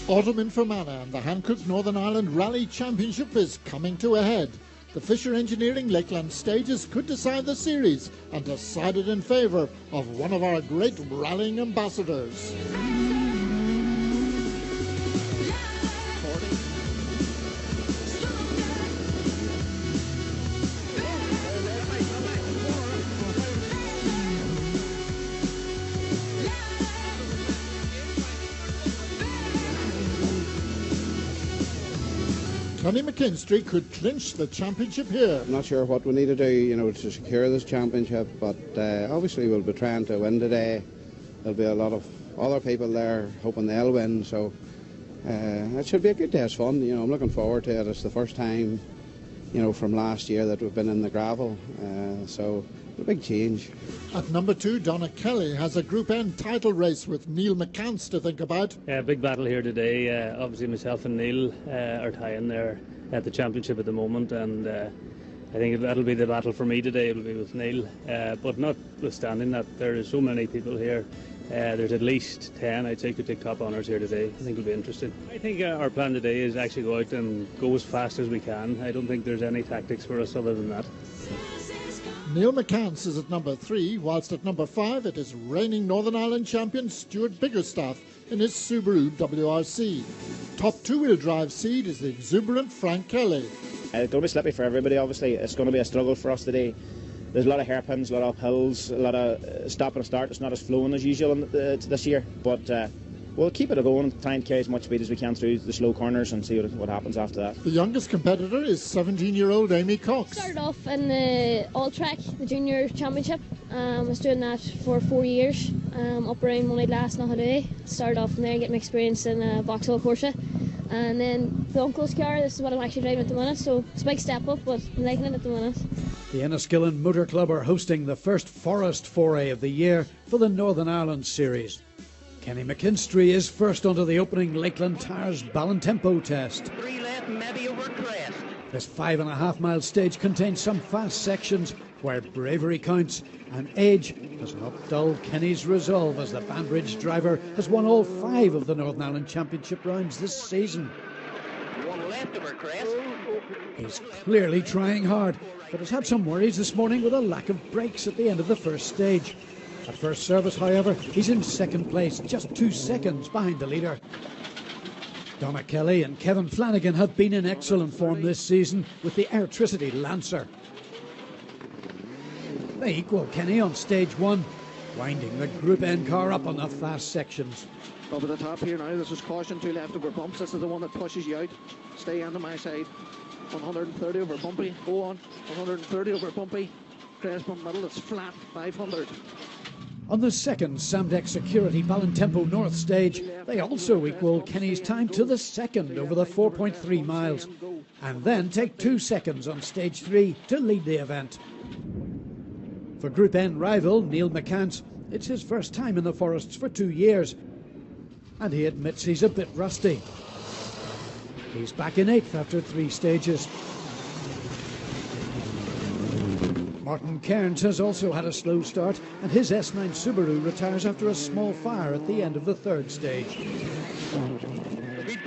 Autumn in Fermanagh and the Hancock Northern Ireland Rally Championship is coming to a head. The Fisher Engineering Lakeland Stages could decide the series and decided in favour of one of our great rallying ambassadors. Kenny McKinstry could clinch the championship here. I'm not sure what we need to do, to secure this championship, but obviously we'll be trying to win today. There'll be a lot of other people there hoping they'll win, so it should be a good day's fun. I'm looking forward to it. It's the first time, from last year that we've been in the gravel, so a big change. At number 2, Donna Kelly has a Group N title race with Neil McCants to think about. Big battle here today. Obviously myself and Neil are tying there at the championship at the moment, and I think that'll be the battle for me today. It'll be with Neil, but notwithstanding that, there are so many people here. There's at least 10 I'd say could take top honours here today. I think it'll be interesting. I think our plan today is actually go out and go as fast as we can. I don't think there's any tactics for us other than that. Neil McCants is at number 3, whilst at number 5 it is reigning Northern Ireland champion Stuart Biggerstaff in his Subaru WRC. Top two-wheel drive seed is the exuberant Frank Kelly. It's going to be slippy for everybody, obviously. It's going to be a struggle for us today. There's a lot of hairpins, a lot of uphills, a lot of stop and start. It's not as flowing as usual this year, but we'll keep it going and try and carry as much speed as we can through the slow corners and see what happens after that. The youngest competitor is 17-year-old Amy Cox. Started off in the all-track, the junior championship. I was doing that for 4 years, up around Money Last Nahaday. Started off from there, getting experience in Vauxhall Porsche. And then the uncle's car, this is what I'm actually driving at the minute, so it's a big step up, but I'm liking it at the minute. The Enniskillen Motor Club are hosting the first forest foray of the year for the Northern Ireland Series. Kenny McKinstry is first onto the opening Lakeland Tires Ballintempo test. 3 left, maybe over crest. This 5.5-mile stage contains some fast sections where bravery counts, and age does not dull Kenny's resolve as the Banbridge driver has won all 5 of the Northern Ireland Championship rounds this season. 1 left over crest. He's clearly trying hard, but has had some worries this morning with a lack of brakes at the end of the first stage. At first service, however, he's in second place, just 2 seconds behind the leader. Donna Kelly and Kevin Flanagan have been in excellent form this season with the Airtricity Lancer. They equal Kenny on stage 1, winding the Group N car up on the fast sections. Over the top here now, this is caution, 2 left over bumps. This is the one that pushes you out. Stay onto my side. 130 over bumpy, go on. 130 over bumpy. Crest bump middle, it's flat, 500. On the second Samdeck Security Ballintempo North stage, they also equal Kenny's time to the second over the 4.3 miles, and then take 2 seconds on stage 3 to lead the event. For Group N rival Neil McCants, it's his first time in the forests for 2 years, and he admits he's a bit rusty. He's back in 8th after 3 stages. Martin Cairns has also had a slow start, and his S9 Subaru retires after a small fire at the end of the 3rd stage.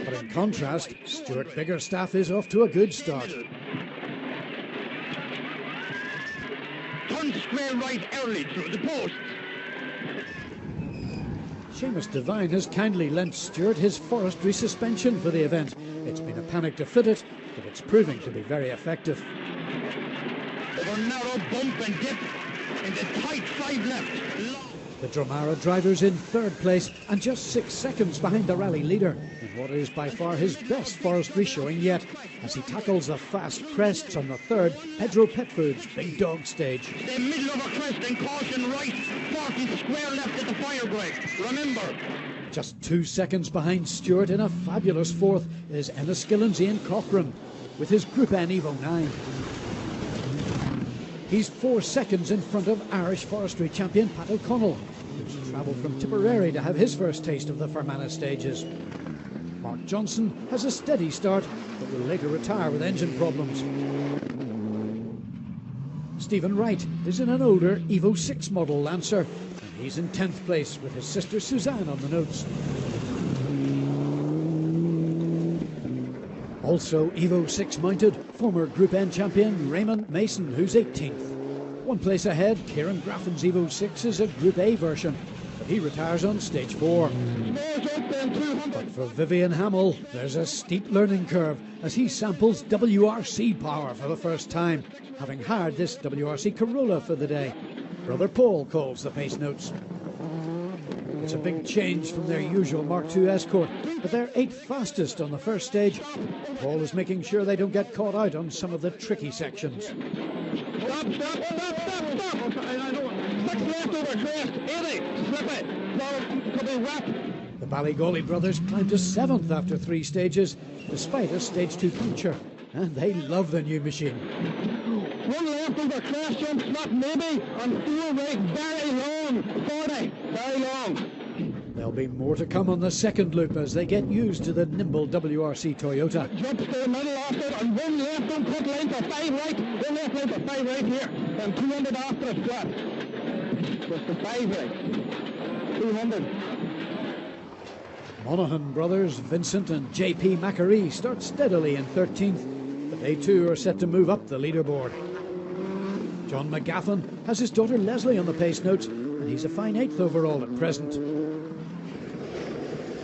But in contrast, Stuart Biggerstaff is off to a good start. Turn square right early through the post. Seamus Devine has kindly lent Stuart his forestry suspension for the event. It's been a panic to fit it, but it's proving to be very effective. Over narrow bump and dip in the tight 5 left. The Dromara driver's in 3rd place and just 6 seconds behind the rally leader in what is by far his best forestry showing yet, as he tackles the fast crests on the 3rd Pedro Petfood's Big Dog stage. The middle of a crest and caution right, 40 square left at the fire break. Remember. Just 2 seconds behind Stuart in a fabulous 4th is Enniskillen's Ian Cochran with his Group N Evo 9. He's 4 seconds in front of Irish forestry champion Pat O'Connell, who's travelled from Tipperary to have his first taste of the Fermanagh stages. Mark Johnson has a steady start, but will later retire with engine problems. Stephen Wright is in an older Evo 6 model Lancer, and he's in 10th place with his sister Suzanne on the notes. Also Evo 6 mounted, former Group N champion Raymond Mason, who's 18th. One place ahead, Kieran Graffin's Evo 6 is a Group A version, but he retires on stage 4. But for Vivian Hamill, there's a steep learning curve as he samples WRC power for the first time, having hired this WRC Corolla for the day. Brother Paul calls the pace notes. It's a big change from their usual Mark II Escort, but they're 8th fastest on the first stage. Paul is making sure they don't get caught out on some of the tricky sections. Stop! 6 left over crest, 80, slip it, could be wet. The Ballygawley brothers climbed to 7th after 3 stages, despite a stage 2 puncture, and they love the new machine. 1 left over crest, jump slip maybe, and 4 right, very long, 40, very long. There'll be more to come on the second loop as they get used to the nimble WRC Toyota. Jump to the middle after, and 1 left on cut line for 5 right, 1 left line for 5 right here, and 200 after it's flat. Just the 5 right, 200. Monaghan brothers Vincent and JP Macquarie start steadily in 13th, but they too are set to move up the leaderboard. John McGaffin has his daughter Leslie on the pace notes, and he's a fine 8th overall at present.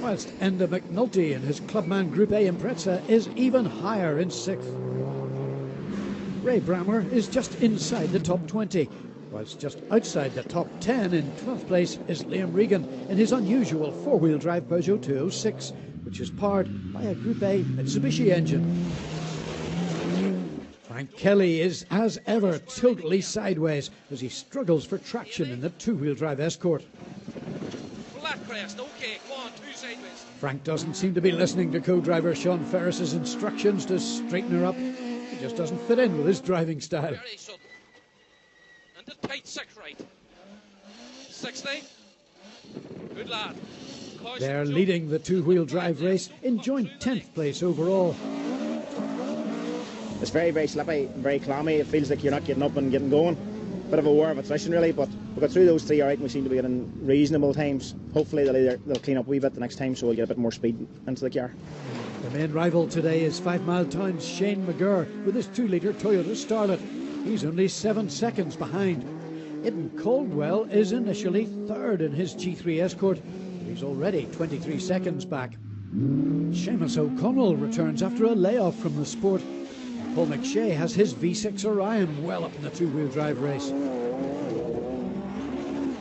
Whilst Enda McNulty in his Clubman Group A Impreza is even higher in 6th. Ray Brammer is just inside the top 20, whilst just outside the top 10 in 12th place is Liam Regan in his unusual 4-wheel drive Peugeot 206, which is powered by a Group A Mitsubishi engine. Frank Kelly is, as ever, totally sideways as he struggles for traction in the 2-wheel drive Escort. Flat crest, okay, go on, 2 sideways. Frank doesn't seem to be listening to co-driver Sean Ferris's instructions to straighten her up. He just doesn't fit in with his driving style. Very sudden. And the tight 6 right. 60. Good lad. Caution, They're jump. leading the 2-wheel drive race in joint 10th place overall. It's very, very slippy, very clammy. It feels like you're not getting up and getting going. Bit of a war of attrition really, but we got through those 3 all right and we seem to be getting reasonable times. Hopefully they'll clean up a wee bit the next time so we'll get a bit more speed into the car. The main rival today is 5 Mile Town's Shane McGurr with his 2-litre Toyota Starlet. He's only 7 seconds behind. Eden Caldwell is initially 3rd in his G3 Escort. He's already 23 seconds back. Seamus O'Connell returns after a layoff from the sport. Paul McShay has his V6 Orion well up in the 2-wheel drive race.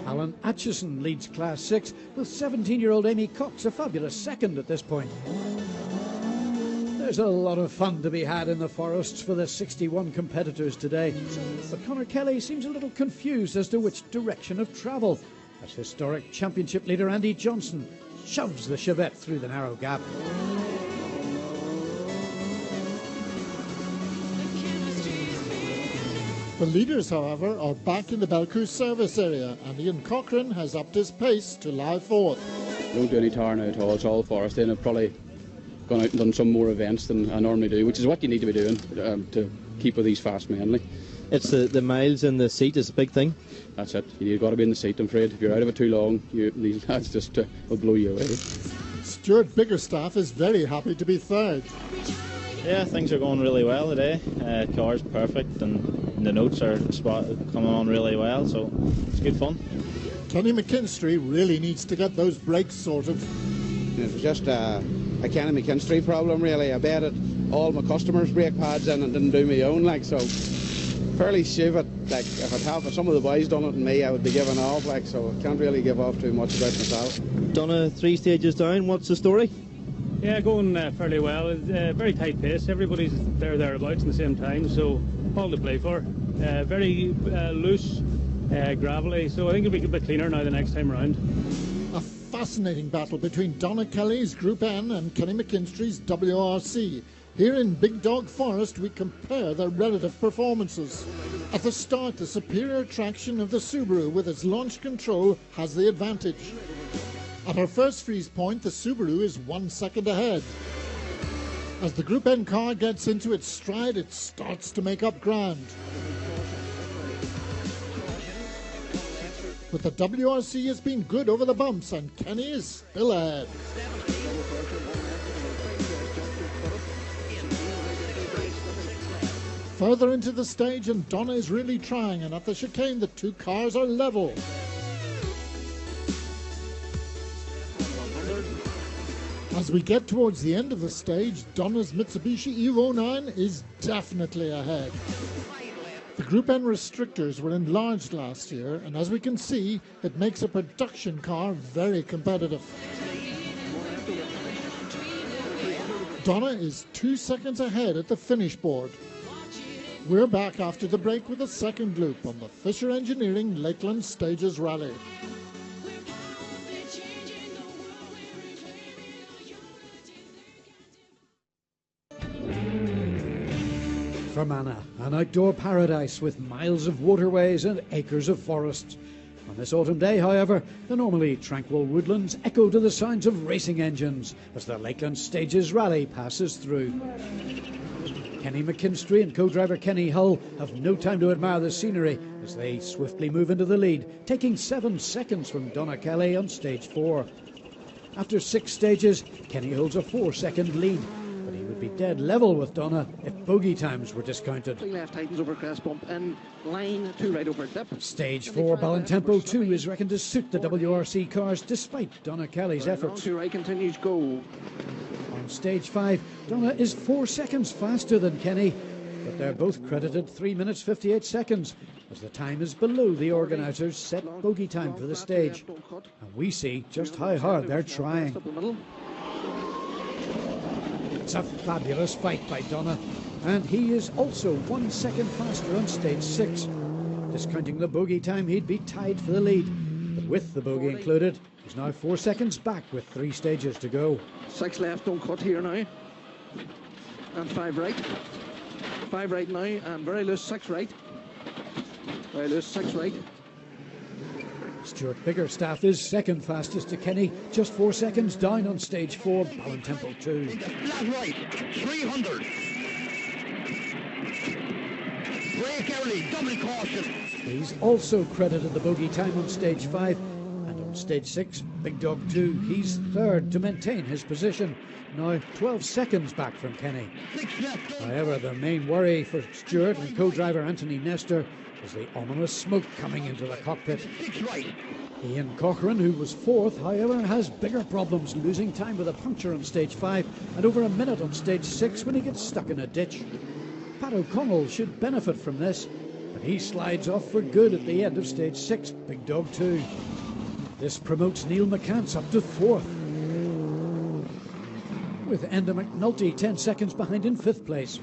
Alan Atchison leads Class 6 with 17-year-old Amy Cox a fabulous 2nd at this point. There's a lot of fun to be had in the forests for the 61 competitors today, but Conor Kelly seems a little confused as to which direction of travel as historic championship leader Andy Johnson shoves the Chevette through the narrow gap. The leaders, however, are back in the Belcoo service area, and Ian Cochrane has upped his pace to lie 4th. Don't do any tar now at all, it's all forest. Then I've probably gone out and done some more events than I normally do, which is what you need to be doing to keep with these fast men. It's the miles in the seat is a big thing. That's it, you've got to be in the seat, I'm afraid. If you're out of it too long, these lads just will blow you away. Stuart Biggerstaff is very happy to be 3rd. Yeah, things are going really well today. Car's perfect and the notes are coming on really well, so it's good fun. Kenny McKinstry really needs to get those brakes sorted. It was just a Kenny McKinstry problem really. I betted all my customers' brake pads in and didn't do my own, so fairly shiv it. If some of the boys done it and me, I would be giving off, so I can't really give off too much about myself. Donna 3 stages down, what's the story? Yeah, going fairly well. Very tight pace. Everybody's thereabouts in the same time, so all to play for. Very loose, gravelly, so I think it'll be a bit cleaner now the next time around. A fascinating battle between Donna Kelly's Group N and Kenny McKinstry's WRC. Here in Big Dog Forest, we compare their relative performances. At the start, the superior traction of the Subaru with its launch control has the advantage. At our first freeze point, the Subaru is 1 second ahead. As the Group N car gets into its stride, it starts to make up ground. But the WRC has been good over the bumps, and Kenny is still ahead. further into the stage and Donna is really trying, and at the chicane the two cars are level. As we get towards the end of the stage, Donna's Mitsubishi Evo 9 is definitely ahead. The Group N restrictors were enlarged last year, and as we can see, it makes a production car very competitive. Donna is 2 seconds ahead at the finish board. We're back after the break with a second loop on the Fisher Engineering Lakeland Stages Rally. Fermanagh, an outdoor paradise with miles of waterways and acres of forests. On this autumn day, however, the normally tranquil woodlands echo to the sounds of racing engines as the Lakeland Stages Rally passes through. Kenny McKinstry and co-driver Kenny Hull have no time to admire the scenery as they swiftly move into the lead, taking 7 seconds from Donna Kelly on stage 4. After 6 stages, Kenny holds a 4-second lead, but he would be dead level with Donna if bogey times were discounted. 3 left tightens over crest bump in line, 2 right over dip. Stage 4 Ballintempo 2 is reckoned to suit the WRC cars despite Donna Kelly's efforts. 2 right continues, go. On stage 5, Donna is 4 seconds faster than Kenny, but they're both credited 3 minutes 58 seconds as the time is below the organisers' set bogey time for the stage. And we see just how hard they're trying. It's a fabulous fight by Donna, and he is also 1 second faster on stage 6. Discounting the bogey time, he'd be tied for the lead, but with the bogey included, he's now 4 seconds back with 3 stages to go. 6 left, don't cut here now, and 5 right. 5 right now, and very loose, 6 right. Very loose, 6 right. Stuart Biggerstaff is second fastest to Kenny, just 4 seconds down on stage 4, Ballintempo 2. Flat right, 300. Brake early, double caution. He's also credited the bogey time on stage 5, and on stage 6, Big Dog 2, he's third to maintain his position, now 12 seconds back from Kenny. However, the main worry for Stuart and co-driver Anthony Nestor is the ominous smoke coming into the cockpit. Ian Cochrane, who was 4th, however, has bigger problems, losing time with a puncture on stage 5 and over a minute on stage 6 when he gets stuck in a ditch. Pat O'Connell should benefit from this, but he slides off for good at the end of stage 6, Big Dog 2. This promotes Neil McCants up to 4th, with Enda McNulty 10 seconds behind in 5th place.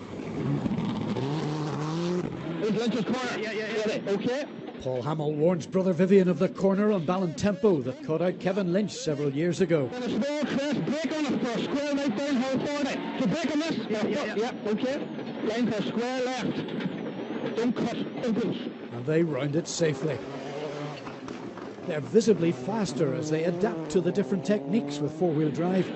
Okay. Paul Hamill warns brother Vivian of the corner on Ballintempo that caught out Kevin Lynch several years ago. And a small crest, brake on it for a square right down how 40. So brake on this? Yeah, okay. Line for square left. Don't cut, impulse. And they round it safely. They're visibly faster as they adapt to the different techniques with four-wheel drive.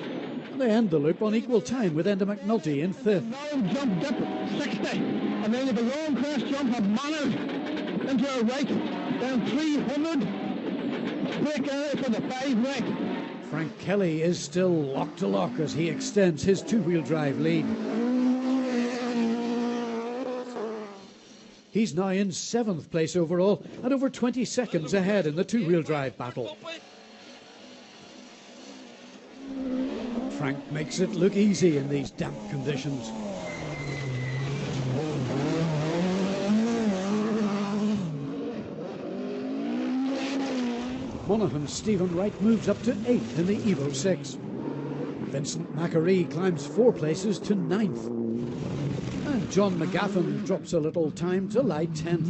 And they end the loop on equal time with Enda McNulty in 5th. Now jump dip, 60. And then if a long crest jump have manners into a right, down 300. Brake early for the 5 right. Frank Kelly is still lock to lock as he extends his two-wheel drive lead. He's now in 7th place overall and over 20 seconds ahead in the two-wheel drive battle. Frank makes it look easy in these damp conditions. Monaghan's Stephen Wright moves up to 8th in the Evo 6. Vincent Macquarie climbs 4 places to 9th. And John McGaffin drops a little time to lie 10th.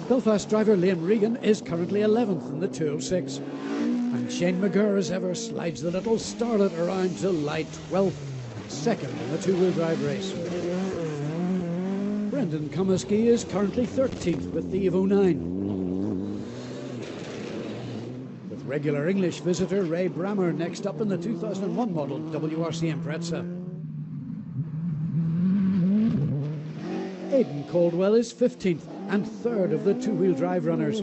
Belfast driver Liam Regan is currently 11th in the 206. And Shane McGurr, as ever, slides the little starlet around to lie 12th, and 2nd in the two-wheel drive race. Brendan Comiskey is currently 13th with the Evo 9. With regular English visitor Ray Brammer next up in the 2001 model WRC Impreza. Aidan Caldwell is 15th and 3rd of the two-wheel drive runners,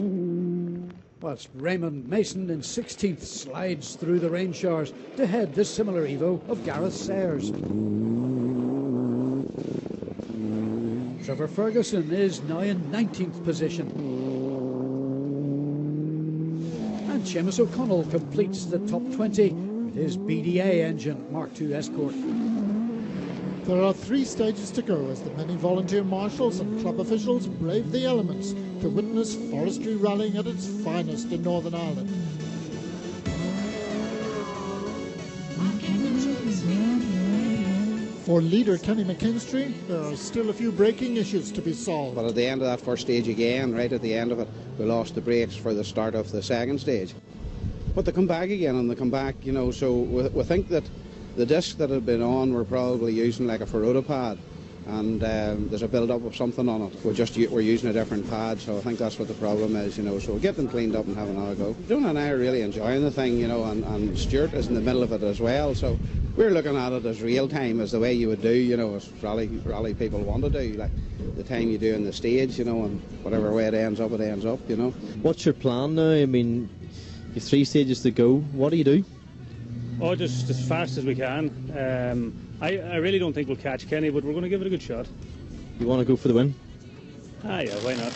whilst Raymond Mason in 16th slides through the rain showers to head the similar Evo of Gareth Sayers. Trevor Ferguson is now in 19th position. And Seamus O'Connell completes the top 20 with his BDA engine Mark II Escort. There are 3 stages to go as the many volunteer marshals and club officials brave the elements to witness forestry rallying at its finest in Northern Ireland. For leader Kenny McKinstry, there are still a few braking issues to be solved. But at the end of that first stage again, right at the end of it, we lost the brakes for the start of the second stage. But they come back again, and they come back, you know, so we think that the discs that had been on were probably using like a Ferrota pad, and there's a build-up of something on it. We're using a different pad, so I think that's what the problem is, you know. So we'll get them cleaned up and have another go. Jonah and I are really enjoying the thing, you know, and Stuart is in the middle of it as well, so we're looking at it as real time, as the way you would do, you know, as rally people want to do, like the time you do in the stage, you know, and whatever way it ends up, you know. What's your plan now? I mean, you've 3 stages to go. What do you do? Oh, just as fast as we can. I really don't think we'll catch Kenny, but we're going to give it a good shot. You want to go for the win? Yeah, why not?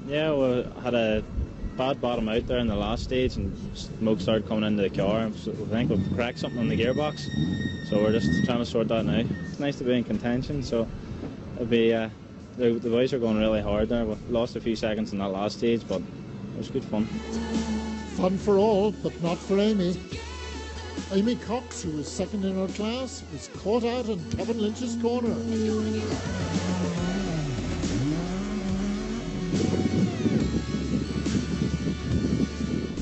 Yeah, we had a bad bottom out there in the last stage, and smoke started coming into the car. So I think we've cracked something in the gearbox, so we're just trying to sort that now. It's nice to be in contention, so it'll be the boys are going really hard there. We lost a few seconds in that last stage, but it was good fun. Fun for all, but not for Amy. Amy Cox, who was second in her class, was caught out in Kevin Lynch's corner.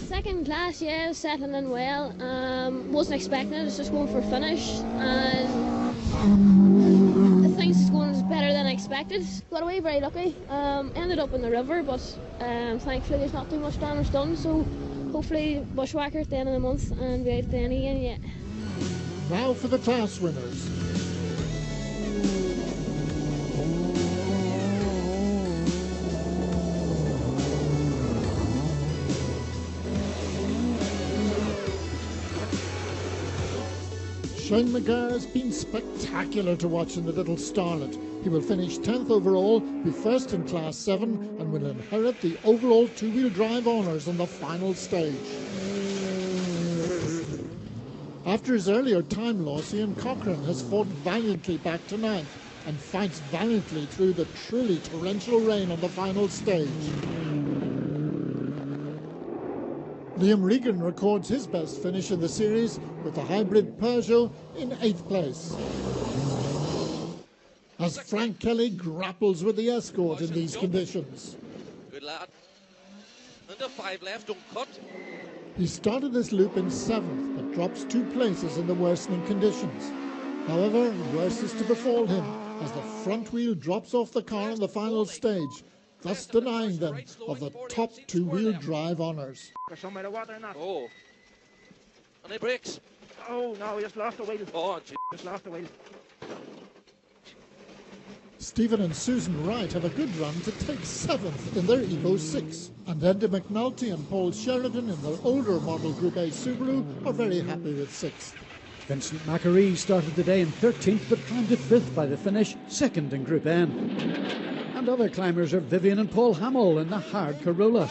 Second class, yeah, was settling in well. Wasn't expecting it, I was just going for a finish, and things going better than expected. Got away very lucky. Ended up in the river, but thankfully there's not too much damage done, so hopefully bushwhacker at the end of the month and be out at the end again, yeah. Now for the class winners. Shane McGarr has been spectacular to watch in the Little Starlet. He will finish 10th overall, be first in Class 7, and will inherit the overall 2-wheel drive honours on the final stage. After his earlier time loss, Ian Cochrane has fought valiantly back to 9th and fights valiantly through the truly torrential rain on the final stage. Liam Regan records his best finish in the series with the hybrid Peugeot in 8th place. As Frank Kelly grapples with the Escort in these conditions. Good lad. Under 5 left, don't cut. He started this loop in 7th, but drops 2 places in the worsening conditions. However, worse is to befall him as the front wheel drops off the car on the final stage, thus denying them of the top 2-wheel drive honours. There's some out of water in that. Oh. Any brakes? Oh no, we just lost the wheel. Oh, gee. Just lost the wheel. Stephen and Susan Wright have a good run to take 7th in their Evo 6. And Andy McNulty and Paul Sheridan in their older model Group A Subaru are very happy with 6th. Vincent Macquarie started the day in 13th but climbed to 5th by the finish, 2nd in Group N. And other climbers are Vivian and Paul Hamill in the hard Corolla.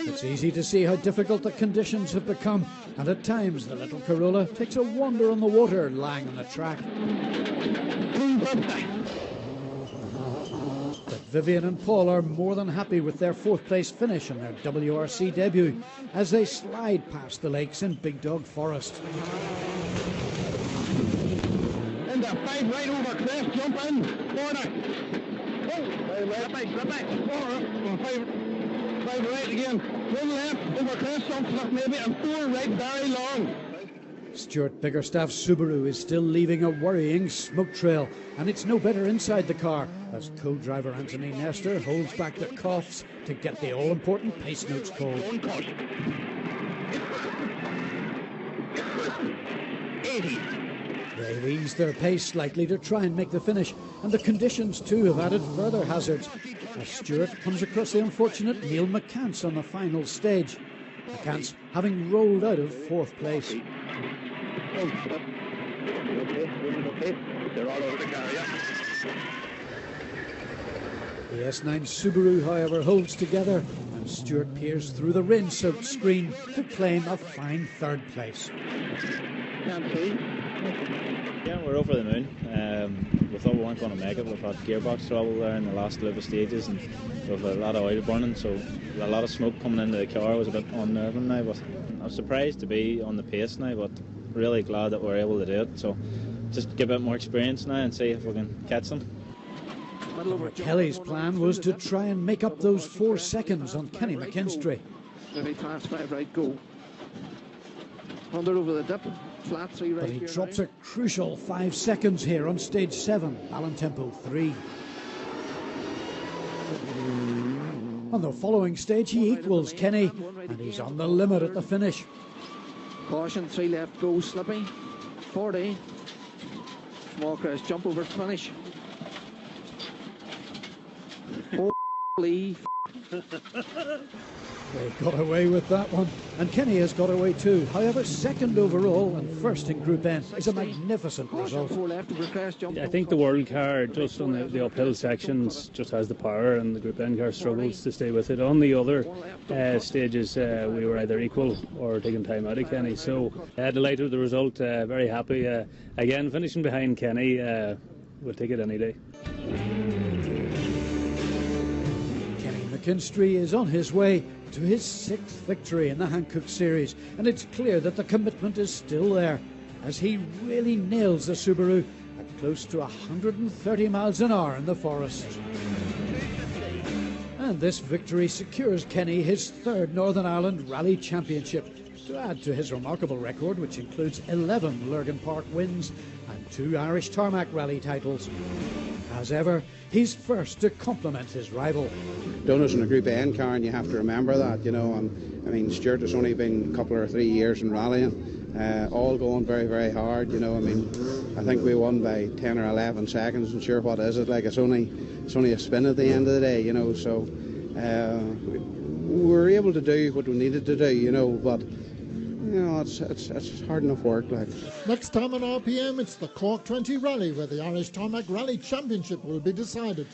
It's easy to see how difficult the conditions have become, and at times the little Corolla takes a wander on the water lying on the track. But Vivian and Paul are more than happy with their 4th place finish in their WRC debut as they slide past the lakes in Big Dog Forest. And the 5 right over crest, jump in, corner. Oh, 5 right, 5 right again. 1 left over crest, jump left maybe, and 4 right, very long. Stuart Biggerstaff's Subaru is still leaving a worrying smoke trail, and it's no better inside the car as co-driver Anthony Nestor holds back the coughs to get the all-important pace notes called. 80. They've eased their pace slightly to try and make the finish, and the conditions too have added further hazards as Stuart comes across the unfortunate Neil McCants on the final stage. McCants having rolled out of 4th place. Okay. They're all over the car, yeah. The S9 Subaru, however, holds together, and Stuart peers through the rain-soaked screen to claim a fine third place. Yeah, we're over the moon. We thought we weren't going to make it. We've had gearbox trouble there in the last loop of stages, and we've a lot of oil burning, so a lot of smoke coming into the car was a bit unnerving now. But I'm surprised to be on the pace now, but really glad that we're able to do it. So just get a bit more experience now and see if we can catch them. Kelly's plan was to try and make up those 4 seconds on Kenny McKinstry. Maybe fast 5 right, go. 100 over the dip, flat 3 right. But he here drops now. a crucial 5 seconds here on stage 7, Tempo 3. On the following stage, he equals Kenny, and he's on the limit at the finish. Caution, 3 left, go, slippy. 40. Small crash, jump over finish. Holy They got away with that one, and Kenny has got away too. However, second overall and first in Group N is a magnificent result. I think the World car, just on the uphill sections, just has the power, and the Group N car struggles to stay with it. On the other stages, we were either equal or taking time out of Kenny. So delighted with the result, very happy. Again, finishing behind Kenny, we'll take it any day. McKinstry is on his way to his 6th victory in the Hankook Series, and it's clear that the commitment is still there as he really nails the Subaru at close to 130 miles an hour in the forest. And this victory secures Kenny his 3rd Northern Ireland Rally Championship, to add to his remarkable record, which includes 11 Lurgan Park wins and 2 Irish Tarmac Rally titles. As ever, he's first to compliment his rival. Done us in a Group N car, and you have to remember that, you know. I mean, Stuart has only been a couple or 3 years in rallying, all going very, very hard, you know. I mean, I think we won by 10 or 11 seconds, and sure, what is it? Like, it's only a spin at the end of the day, you know. So we were able to do what we needed to do, you know, but you know, it's hard enough work. Like. Next time on RPM, it's the Cork 20 Rally, where the Irish Tarmac Rally Championship will be decided.